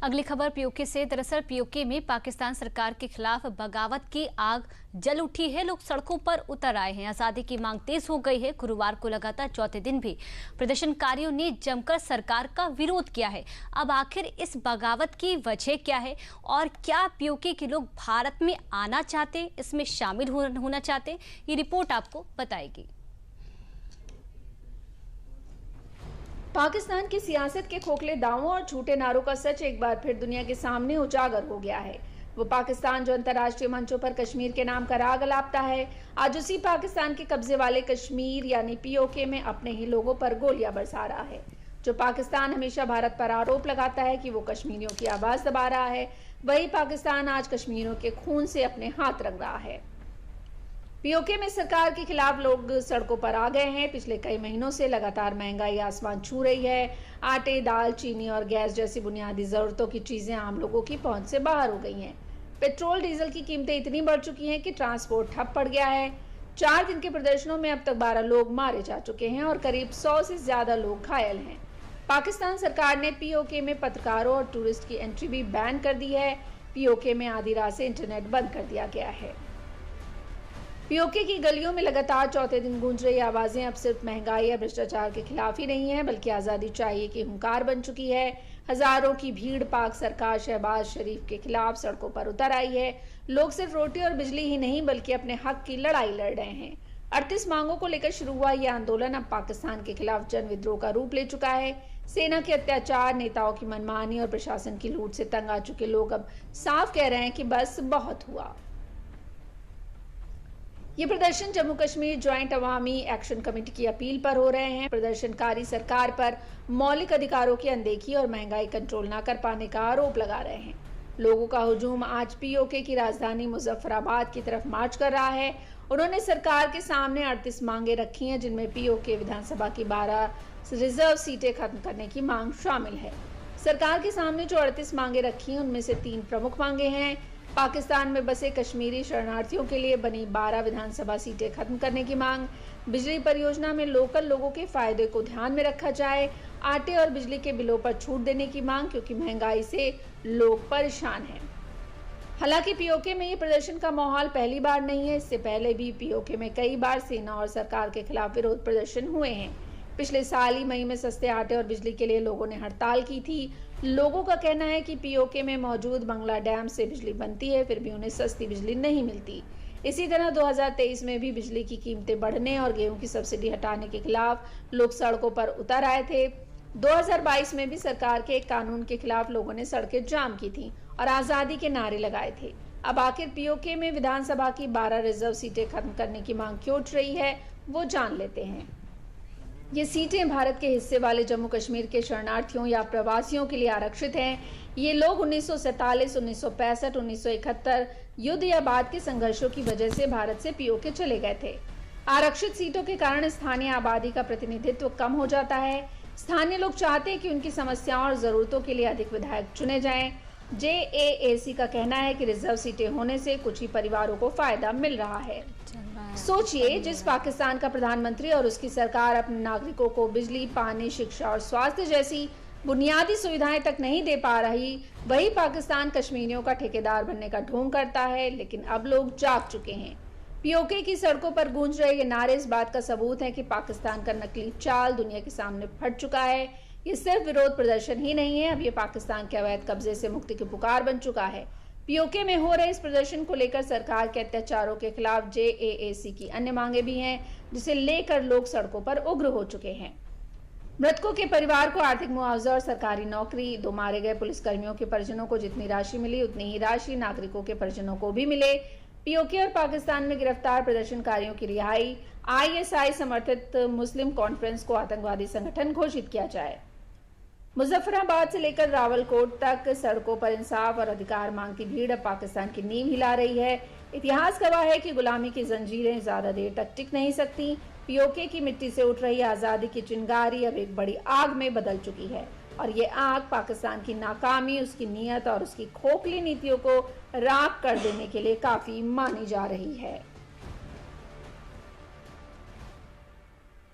अगली खबर पीओके से। दरअसल पीओके में पाकिस्तान सरकार के खिलाफ बगावत की आग जल उठी है। लोग सड़कों पर उतर आए हैं। आजादी की मांग तेज हो गई है। गुरुवार को लगातार चौथे दिन भी प्रदर्शनकारियों ने जमकर सरकार का विरोध किया है। अब आखिर इस बगावत की वजह क्या है और क्या पीओके के लोग भारत में आना चाहते, इसमें शामिल होना चाहते, ये रिपोर्ट आपको बताएगी। पाकिस्तान की सियासत के खोखले दावों और झूठे नारों का सच एक बार फिर दुनिया के सामने उजागर हो गया है। वो पाकिस्तान जो अंतर्राष्ट्रीय मंचों पर कश्मीर के नाम का राग अलापता है, आज उसी पाकिस्तान के कब्जे वाले कश्मीर यानी पीओके में अपने ही लोगों पर गोलियां बरसा रहा है। जो पाकिस्तान हमेशा भारत पर आरोप लगाता है कि वो कश्मीरियों की आवाज दबा रहा है, वही पाकिस्तान आज कश्मीरियों के खून से अपने हाथ रंग रहा है। पीओके में सरकार के खिलाफ लोग सड़कों पर आ गए हैं। पिछले कई महीनों से लगातार महंगाई आसमान छू रही है। आटे, दाल, चीनी और गैस जैसी बुनियादी जरूरतों की चीजें आम लोगों की पहुंच से बाहर हो गई हैं। पेट्रोल, डीजल की कीमतें इतनी बढ़ चुकी हैं कि ट्रांसपोर्ट ठप पड़ गया है। 4 दिन के प्रदर्शनों में अब तक 12 लोग मारे जा चुके हैं और करीब 100 से ज्यादा लोग घायल हैं। पाकिस्तान सरकार ने पीओके में पत्रकारों और टूरिस्ट की एंट्री भी बैन कर दी है। पीओके में आधी रात से इंटरनेट बंद कर दिया गया है। पीओके की गलियों में लगातार चौथे दिन गूंज रही आवाजें अब सिर्फ महंगाई या भ्रष्टाचार के खिलाफ ही नहीं है, बल्कि आजादी चाहिए की हुंकार बन चुकी है। हजारों की भीड़ पाक सरकार शहबाज शरीफ के खिलाफ सड़कों पर उतर आई है। लोग सिर्फ रोटी और बिजली ही नहीं बल्कि अपने हक की लड़ाई लड़ रहे हैं। 38 मांगों को लेकर शुरू हुआ यह आंदोलन अब पाकिस्तान के खिलाफ जन विद्रोह का रूप ले चुका है। सेना के अत्याचार, नेताओं की मनमानी और प्रशासन की लूट से तंग आ चुके लोग अब साफ कह रहे हैं कि बस बहुत हुआ। ये प्रदर्शन जम्मू कश्मीर ज्वाइंट अवामी एक्शन कमेटी की अपील पर हो रहे हैं। प्रदर्शनकारी सरकार पर मौलिक अधिकारों की अनदेखी और महंगाई कंट्रोल न कर पाने का आरोप लगा रहे हैं। लोगों का हुजूम आज पीओके की राजधानी मुजफ्फराबाद की तरफ मार्च कर रहा है। उन्होंने सरकार के सामने 38 मांगे रखी हैं, जिनमें पीओके विधानसभा की 12 रिजर्व सीटें खत्म करने की मांग शामिल है। सरकार के सामने जो 38 मांगे रखी हैं, उनमें से 3 प्रमुख मांगे हैं। पाकिस्तान में बसे कश्मीरी शरणार्थियों के लिए बनी 12 विधानसभा सीटें खत्म करने की मांग, बिजली परियोजना में लोकल लोगों के फायदे को ध्यान में रखा जाए, आटे और बिजली के बिलों पर छूट देने की मांग, क्योंकि महंगाई से लोग परेशान हैं। हालांकि पीओके में ये प्रदर्शन का माहौल पहली बार नहीं है। इससे पहले भी पीओके में कई बार सेना और सरकार के खिलाफ विरोध प्रदर्शन हुए हैं। पिछले साल ही मई में सस्ते आटे और बिजली के लिए लोगों ने हड़ताल की थी। लोगों का कहना है कि पीओके में मौजूद बंगला डैम से बिजली बनती है, फिर भी उन्हें सस्ती बिजली नहीं मिलती। इसी तरह 2023 में भी बिजली की कीमतें बढ़ने और गेहूं की सब्सिडी हटाने के खिलाफ लोग सड़कों पर उतर आए थे। 2022 में भी सरकार के एक कानून के खिलाफ लोगों ने सड़कें जाम की थी और आजादी के नारे लगाए थे। अब आखिर पीओके में विधानसभा की 12 रिजर्व सीटें खत्म करने की मांग क्यों उठ रही है, वो जान लेते हैं। ये सीटें भारत के हिस्से वाले जम्मू कश्मीर के शरणार्थियों या प्रवासियों के लिए आरक्षित हैं। ये लोग 1947, 1965, 1971 युद्ध या बाद के संघर्षों की वजह से भारत से पीओके चले गए थे। आरक्षित सीटों के कारण स्थानीय आबादी का प्रतिनिधित्व कम हो जाता है। स्थानीय लोग चाहते हैं कि उनकी समस्याओं और जरूरतों के लिए अधिक विधायक चुने जाएं। जेएएसी का कहना है कि रिजर्व सीटें होने से कुछ ही परिवारों को फायदा मिल रहा है। सोचिए, जिस पाकिस्तान का प्रधानमंत्री और उसकी सरकार अपने नागरिकों को बिजली, पानी, शिक्षा और स्वास्थ्य जैसी बुनियादी सुविधाएं तक नहीं दे पा रही, वही पाकिस्तान कश्मीरियों का ठेकेदार बनने का ढोंग करता है। लेकिन अब लोग जाग चुके हैं। पीओके की सड़कों पर गूंज रहे ये नारे इस बात का सबूत है कि पाकिस्तान का नकली चाल दुनिया के सामने फट चुका है। ये सिर्फ विरोध प्रदर्शन ही नहीं है, अब ये पाकिस्तान के अवैध कब्जे से मुक्ति की पुकार बन चुका है। पीओके में हो रहे इस प्रदर्शन को लेकर सरकार के अत्याचारों के खिलाफ जेएएसी की अन्य मांगे भी हैं, जिसे लेकर लोग सड़कों पर उग्र हो चुके हैं। मृतकों के परिवार को आर्थिक मुआवजा और सरकारी नौकरी, 2 मारे गए पुलिसकर्मियों के परिजनों को जितनी राशि मिली उतनी ही राशि नागरिकों के परिजनों को भी मिले। पीओके और पाकिस्तान में गिरफ्तार प्रदर्शनकारियों की रिहाई, आईएसआई समर्थित मुस्लिम कॉन्फ्रेंस को आतंकवादी संगठन घोषित किया जाए। मुजफ्फराबाद से लेकर रावलकोट तक सड़कों पर इंसाफ और अधिकार मांगती भीड़ अब पाकिस्तान की नींव हिला रही है। इतिहास गवाह है कि गुलामी की जंजीरें ज्यादा देर तक टिक नहीं सकती। पीओके की मिट्टी से उठ रही आजादी की चिंगारी अब एक बड़ी आग में बदल चुकी है और ये आग पाकिस्तान की नाकामी, उसकी नीयत और उसकी खोखली नीतियों को राख कर देने के लिए काफी मानी जा रही है।